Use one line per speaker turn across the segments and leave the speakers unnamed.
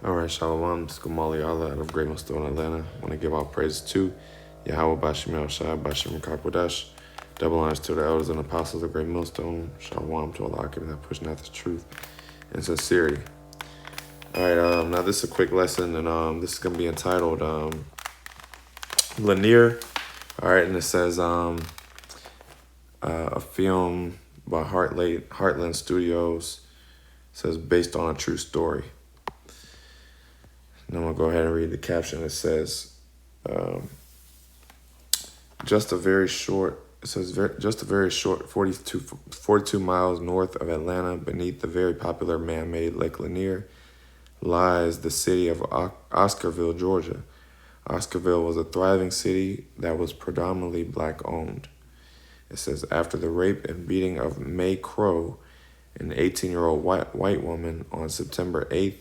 All right, Shalom. This is Gamali Allah out of Great Millstone, Atlanta. I want to give all praise to YAHAWAH, BAHSHAM, BAHSHAM, Kakwadash. Double honors to the elders and apostles of Great Millstone. Shalom to Allah, giving that pushing out the truth and sincerity. All right, now this is a quick lesson, and this is going to be entitled Lanier. All right, and it says a film by Heartland Studios. It says based on a true story. And I'm going to go ahead and read the caption. It says, just a very short 42 miles north of Atlanta, beneath the very popular man-made Lake Lanier, lies the city of Oscarville, Georgia. Oscarville was a thriving city that was predominantly black-owned. It says, after the rape and beating of May Crow, an 18-year-old white woman, on September 8th,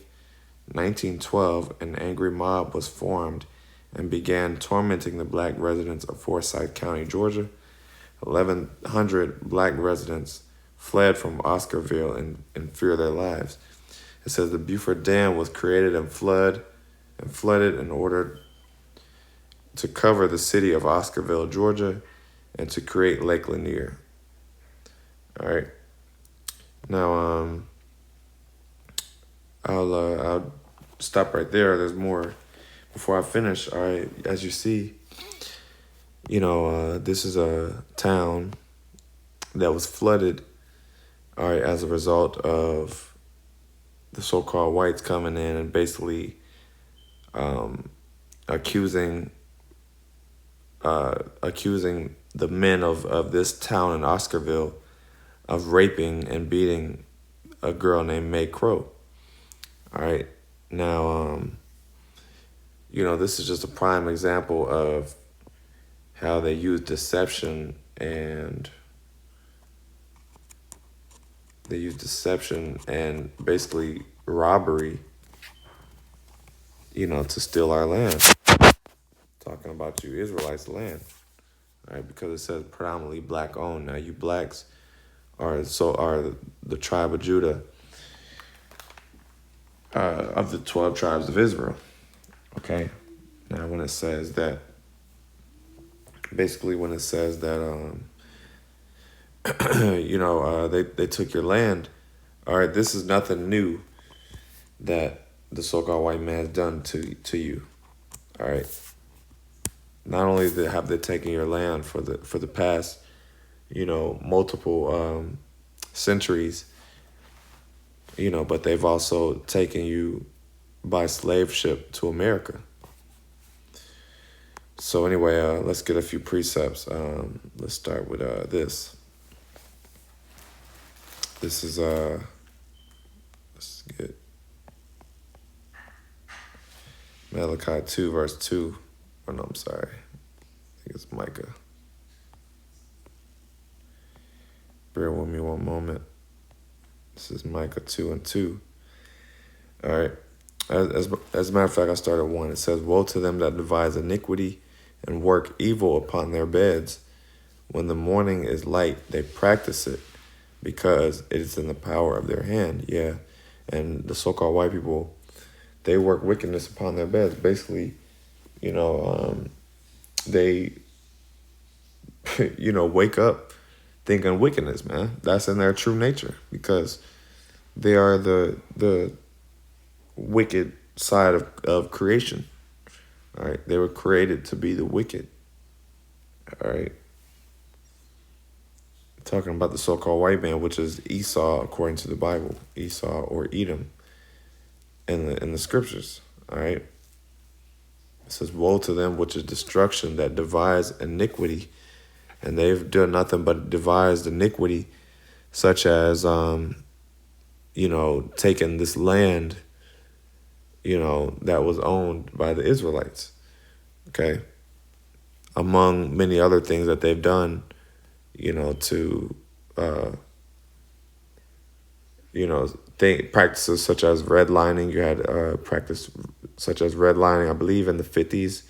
1912, an angry mob was formed and began tormenting the black residents of Forsyth County, Georgia. 1,100 black residents fled from Oscarville in fear of their lives. It says the Buford Dam was created and flooded in order to cover the city of Oscarville, Georgia, and to create Lake Lanier. All right. Now, I'll stop right there. There's more before I finish. All right, as you see, this is a town that was flooded, all right, as a result of the so-called whites coming in and basically accusing the men of this town in Oscarville of raping and beating a girl named May Crow. All right. Now, this is just a prime example of how they use deception and basically robbery, to steal our land. Talking about you Israelites' land, all right? Because it says predominantly black owned. Now, you blacks are the tribe of Judah, of the 12 tribes of Israel. Okay. Now, when it says that they took your land, all right, this is nothing new that the so-called white man has done to you. All right. Not only have they taken your land for the past, multiple centuries, but they've also taken you by slave ship to America. So anyway, let's get a few precepts. Let's start with this. This is let's get Malachi 2 verse 2. Oh no, I'm sorry. I think it's Micah. Bear with me one moment. This is Micah 2 and 2. All right. As a matter of fact, I started 1. It says, woe to them that devise iniquity and work evil upon their beds. When the morning is light, they practice it, because it is in the power of their hand. Yeah. And the so-called white people, they work wickedness upon their beds. Basically, they, wake up thinking wickedness, man. That's in their true nature, because they are the wicked side of creation. All right. They were created to be the wicked. All right. Talking about the so-called white man, which is Esau, according to the Bible, Esau or Edom in the scriptures. All right. It says, woe to them, which is destruction, that devise iniquity. And they've done nothing but devised iniquity, such as, taking this land, that was owned by the Israelites. Okay. Among many other things that they've done, to, practices such as redlining. You had practice such as redlining, I believe, in the 50s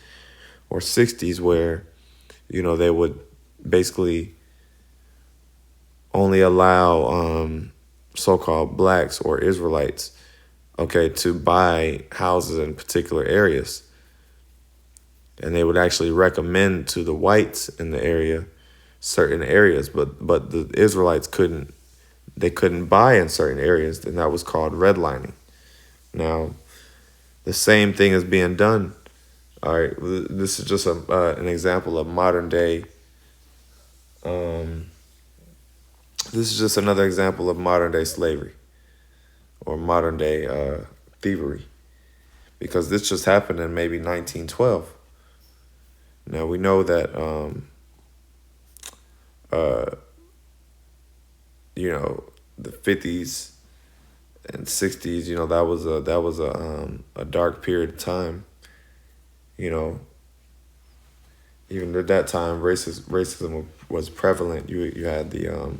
or 60s, where, they would basically only allow so-called blacks or Israelites okay, to buy houses in particular areas. And they would actually recommend to the whites in the area certain areas, but the Israelites couldn't. They couldn't buy in certain areas, and that was called redlining. Now, the same thing is being done. All right, this is just an example of modern day. This is just another example of modern day slavery or modern day thievery, because this just happened in maybe 1912. Now we know that you know, the 50s and 60s, you know, that was a dark period of time. You know, even at that time, racism was prevalent. You had the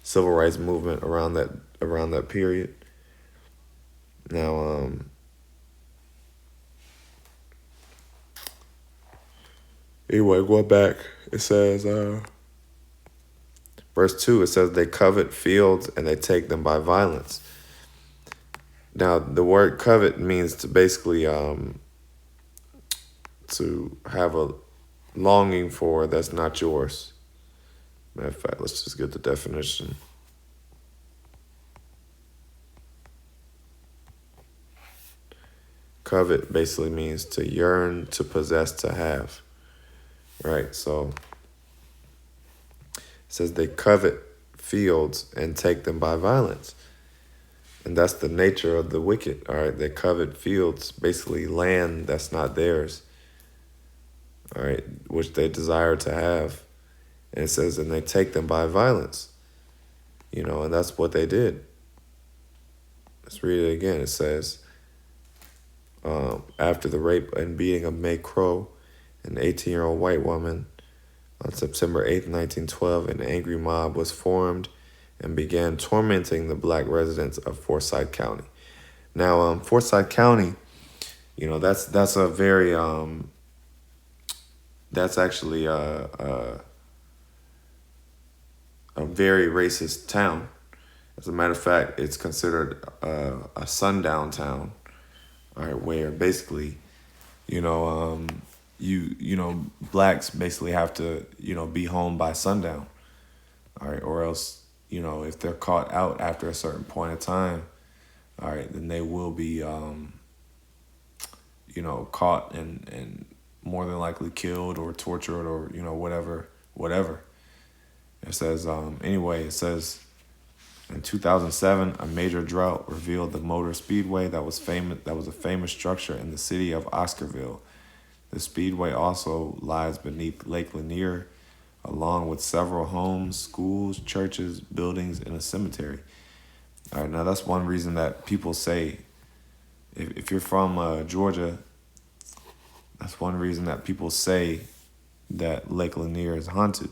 civil rights movement around that period. Now, anyway, going back, it says, verse 2, it says, they covet fields and they take them by violence. Now, the word covet means to basically to have a longing for that's not yours. Matter of fact, let's just get the definition. Covet basically means to yearn, to possess, to have. Right? So it says they covet fields and take them by violence. And that's the nature of the wicked. All right? They covet fields, basically land that's not theirs. All right? Which they desire to have. And it says, and they take them by violence. You know, and that's what they did. Let's read it again. It says, after the rape and beating of May Crow, an 18-year-old white woman, on September 8, 1912, an angry mob was formed and began tormenting the black residents of Forsyth County. Now, Forsyth County, you know, that's a very that's actually a very racist town. As a matter of fact, it's considered a sundown town. All right, where basically, you know, you know, blacks basically have to, you know, be home by sundown. All right, or else, you know, if they're caught out after a certain point of time, all right, then they will be, you know, caught and more than likely killed or tortured or, you know, whatever. It says, anyway, it says, in 2007, a major drought revealed the motor speedway that was a famous structure in the city of Oscarville. The speedway also lies beneath Lake Lanier, along with several homes, schools, churches, buildings, and a cemetery. All right, now that's one reason that people say, if you're from Georgia, that's one reason that people say that Lake Lanier is haunted.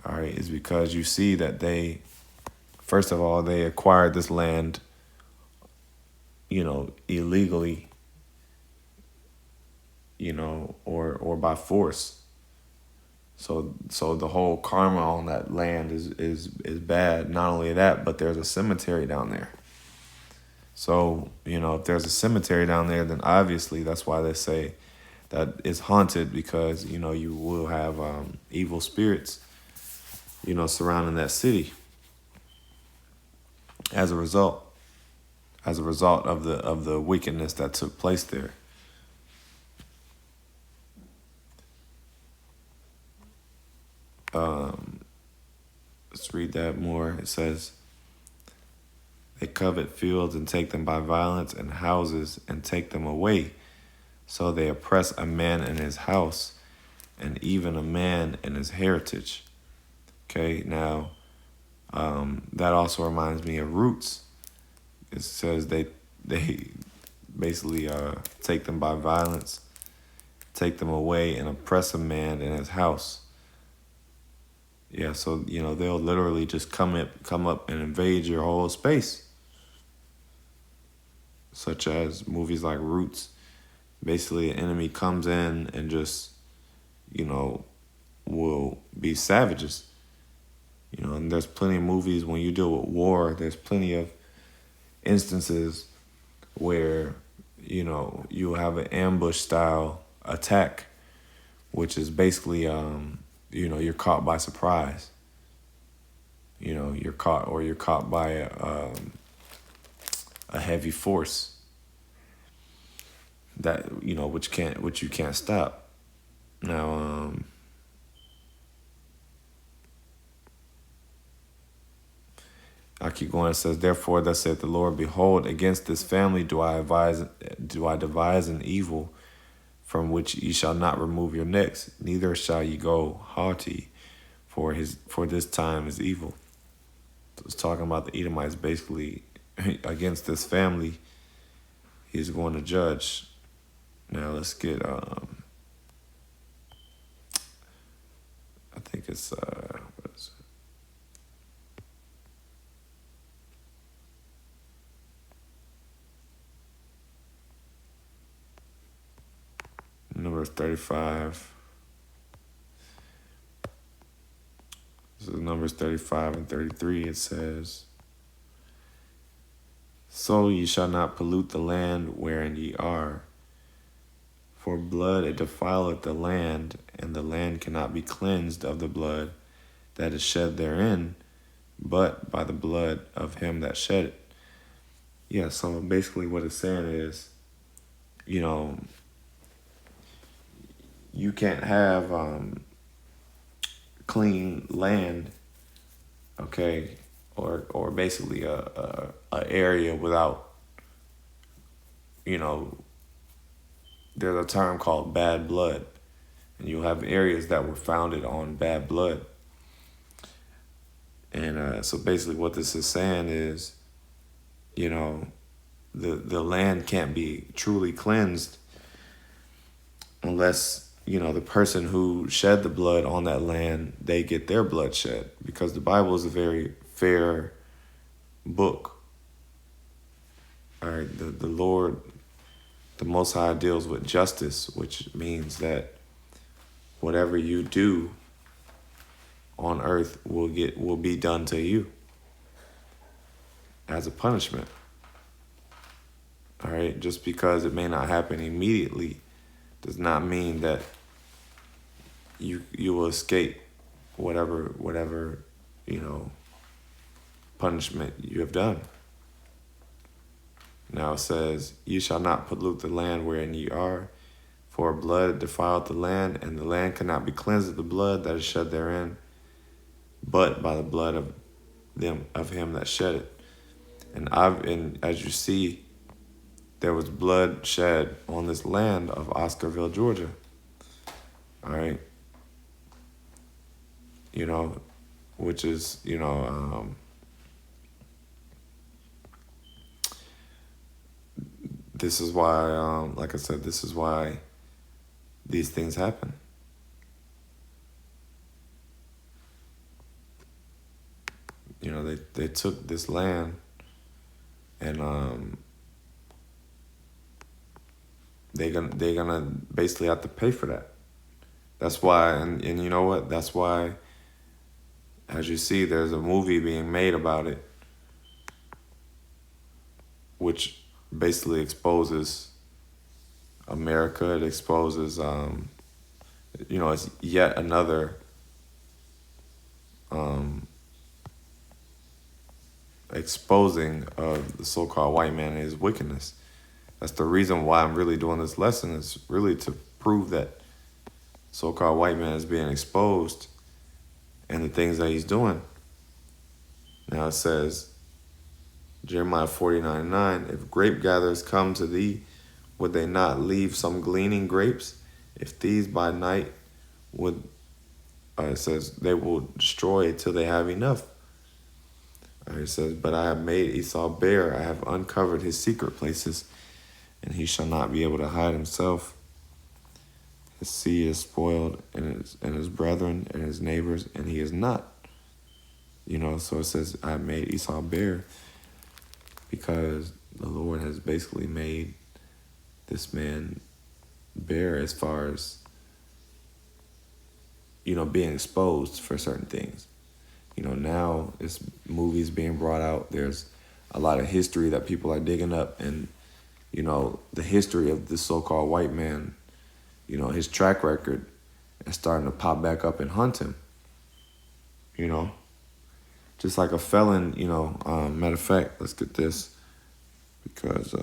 All right, is because you see that they, first of all, they acquired this land, you know, illegally, you know, or by force. So the whole karma on that land is bad. Not only that, but there's a cemetery down there. So, you know, if there's a cemetery down there, then obviously that's why they say that it's haunted, because, you know, you will have evil spirits, you know, surrounding that city as a result of the wickedness that took place there. Let's read that more. It says, they covet fields and take them by violence, and houses and take them away. So they oppress a man in his house, and even a man in his heritage. Okay, now that also reminds me of Roots. It says they basically take them by violence, take them away, and oppress a man in his house. Yeah, so, you know, they'll literally just come up and invade your whole space. Such as movies like Roots. Basically, an enemy comes in and just, you know, will be savages. You know, and there's plenty of movies when you deal with war, there's plenty of instances where, you'll have an ambush style attack, which is basically, you're caught by surprise. You're caught by a heavy force that, which you can't stop. Now, I keep going. It says, "Therefore, thus saith the Lord: Behold, against this family do I devise an evil, from which ye shall not remove your necks, neither shall ye go haughty, for this time is evil." So it's talking about the Edomites basically against this family. He's going to judge. Now let's get. I think it's what is it? Numbers 35. This is Numbers 35 and 33. It says, "So ye shall not pollute the land wherein ye are. For blood it defileth the land, and the land cannot be cleansed of the blood that is shed therein, but by the blood of him that shed it." Yeah, so basically what it's saying is, you can't have clean land, okay, or basically a area without, there's a term called bad blood, and you'll have areas that were founded on bad blood. And so basically what this is saying is, the land can't be truly cleansed unless, the person who shed the blood on that land, they get their blood shed, because the Bible is a very fair book. All right, the Lord, the Most High, deals with justice, which means that whatever you do on earth will be done to you as a punishment. All right, just because it may not happen immediately does not mean that you will escape whatever punishment you have done. Now it says, "Ye shall not pollute the land wherein ye are, for blood defileth the land, and the land cannot be cleansed of the blood that is shed therein, but by the blood of him that shed it." And as you see, there was blood shed on this land of Oscarville, Georgia. All right. Which is, this is why, like I said, this is why these things happen. They took this land, and they're gonna basically have to pay for that. That's why, and you know what? That's why, as you see, there's a movie being made about it, which basically exposes America. It exposes, it's yet another exposing of the so-called white man and his wickedness. That's the reason why I'm really doing this lesson, is really to prove that so-called white man is being exposed and the things that he's doing. Now it says, Jeremiah 49:9, "If grape gatherers come to thee, would they not leave some gleaning grapes? If these by night would," it says, "they will destroy till they have enough." It says, "But I have made Esau bare, I have uncovered his secret places, and he shall not be able to hide himself. His seed is spoiled, and his brethren and his neighbors, and he is not." So it says, "I have made Esau bare," because the Lord has basically made this man bare as far as, being exposed for certain things. Now it's movies being brought out. There's a lot of history that people are digging up, and the history of this so-called white man, his track record is starting to pop back up and hunt him. Just like a felon. Matter of fact, let's get this, because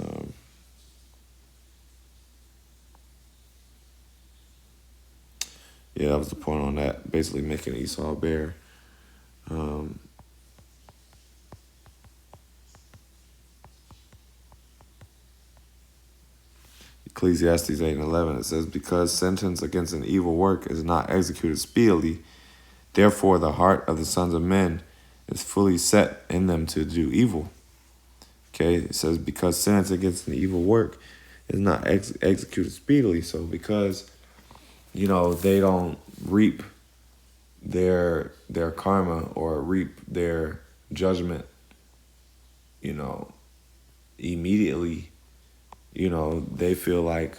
yeah, that was the point on that. Basically making Esau a bear. Ecclesiastes 8:11, it says, because sentence against an evil work is not executed speedily, therefore the heart of the sons of men is fully set in them to do evil. Okay, it says because sentence against an evil work is not executed speedily. So because, they don't reap their karma or reap their judgment, immediately, they feel like,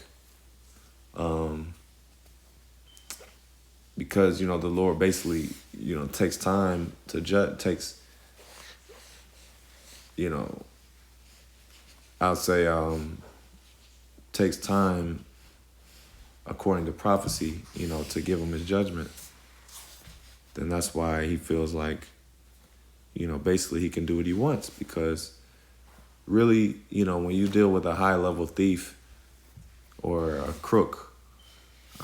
because, the Lord basically, takes time to judge, takes time according to prophecy, to give him his judgment. Then that's why he feels like, basically he can do what he wants, because really, when you deal with a high-level thief or a crook,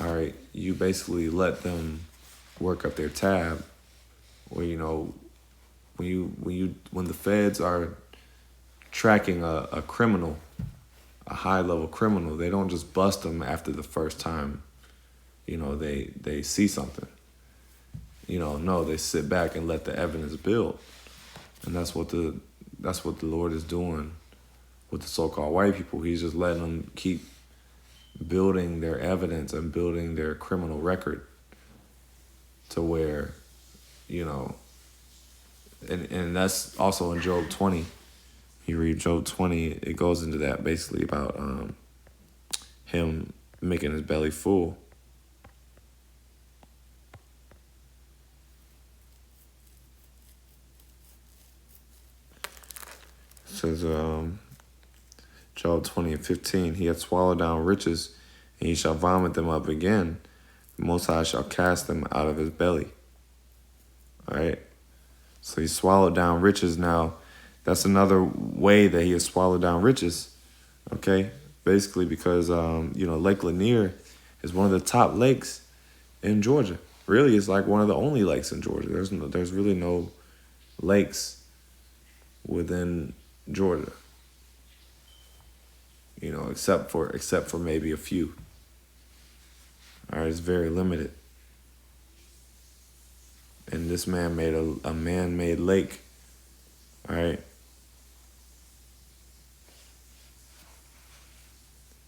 all right, you basically let them work up their tab. Or, when the feds are tracking a criminal, a high-level criminal, they don't just bust them after the first time, they see something. No, they sit back and let the evidence build. And that's what the Lord is doing with the so-called white people. He's just letting them keep building their evidence and building their criminal record to where, and that's also in Job 20. You read Job 20, it goes into that basically about him making his belly full. It says, Job 20:15, he hath swallowed down riches, and he shall vomit them up again. The Most High shall cast them out of his belly. All right? So he swallowed down riches. Now, that's another way that he has swallowed down riches. Okay? Basically because, Lake Lanier is one of the top lakes in Georgia. Really, it's like one of the only lakes in Georgia. There's really no lakes within Georgia. Except for maybe a few. All right, it's very limited. And this man made a man-made lake. All right.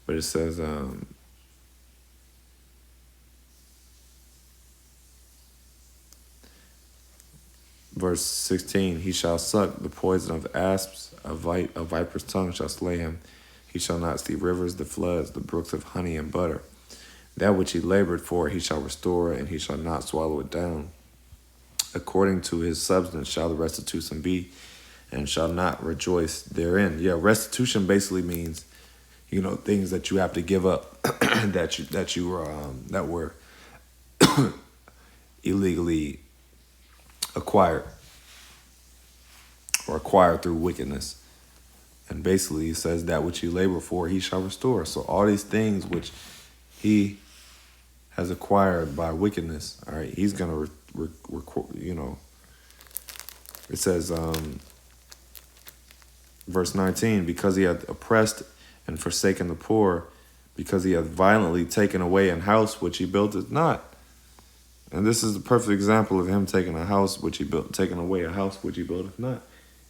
But it says, verse 16, he shall suck the poison of asps, a viper's tongue shall slay him. He shall not see rivers, the floods, the brooks of honey and butter. That which he labored for, he shall restore, and he shall not swallow it down. According to his substance shall the restitution be, and shall not rejoice therein. Yeah, restitution basically means, things that you have to give up that were illegally acquired or acquired through wickedness. And basically, he says that which you labor for, he shall restore. So all these things which he has acquired by wickedness, all right, he's going to, it says, verse 19, because he hath oppressed and forsaken the poor, because he hath violently taken away an house which he built not. And this is the perfect example of him taking a house which he built, taking away a house which he built not.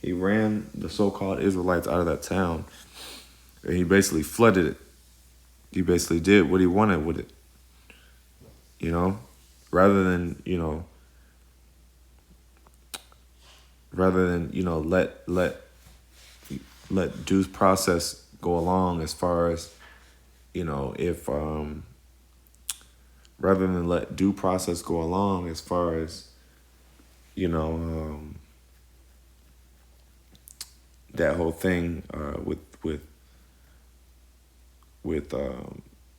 He ran the so-called Israelites out of that town, and he basically flooded it. He basically did what he wanted with it. Rather than let due process go along, as far as if rather than let due process go along, as far as that whole thing with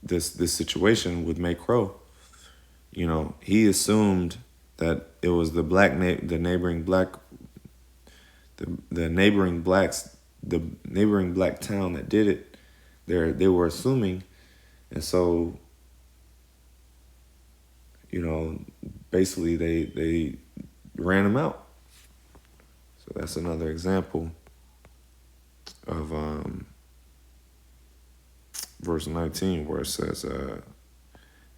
this situation with May Crow. You know, he assumed that it was the neighboring blacks, the neighboring black town that did it. They were assuming, and so, you know, basically they ran him out. So that's another example of verse 19, where it says,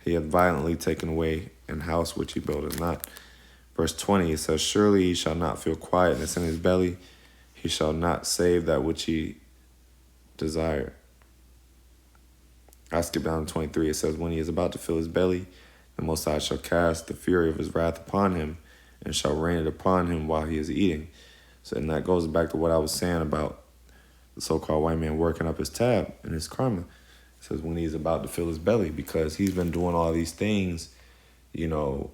he had violently taken away an house which he builded not. Verse 20, it says, surely he shall not feel quietness in his belly. He shall not save that which he desired. I skip down to 23. It says, when he is about to fill his belly, the Most High shall cast the fury of his wrath upon him and shall rain it upon him while he is eating. So, and that goes back to what I was saying about the so-called white man working up his tab and his karma. It says when he's about to fill his belly, because he's been doing all these things, you know,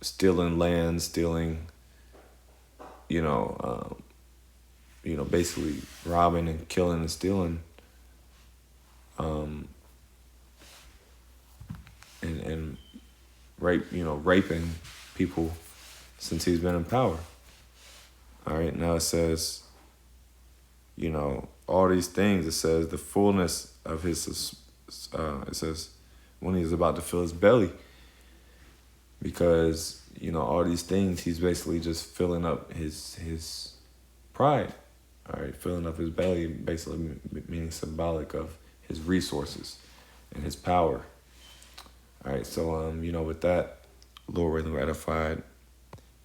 stealing land, stealing, basically robbing and killing and stealing, and raping people since he's been in power. All right, now it says, all these things. It says the fullness of his, it says when he's about to fill his belly, because, all these things, he's basically just filling up his pride. All right, filling up his belly, basically meaning symbolic of his resources and his power. All right, so, with that, Lord really ratified,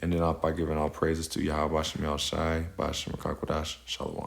ending off by giving all praises to YAHAWASHI, BAHSHAM, Shalom.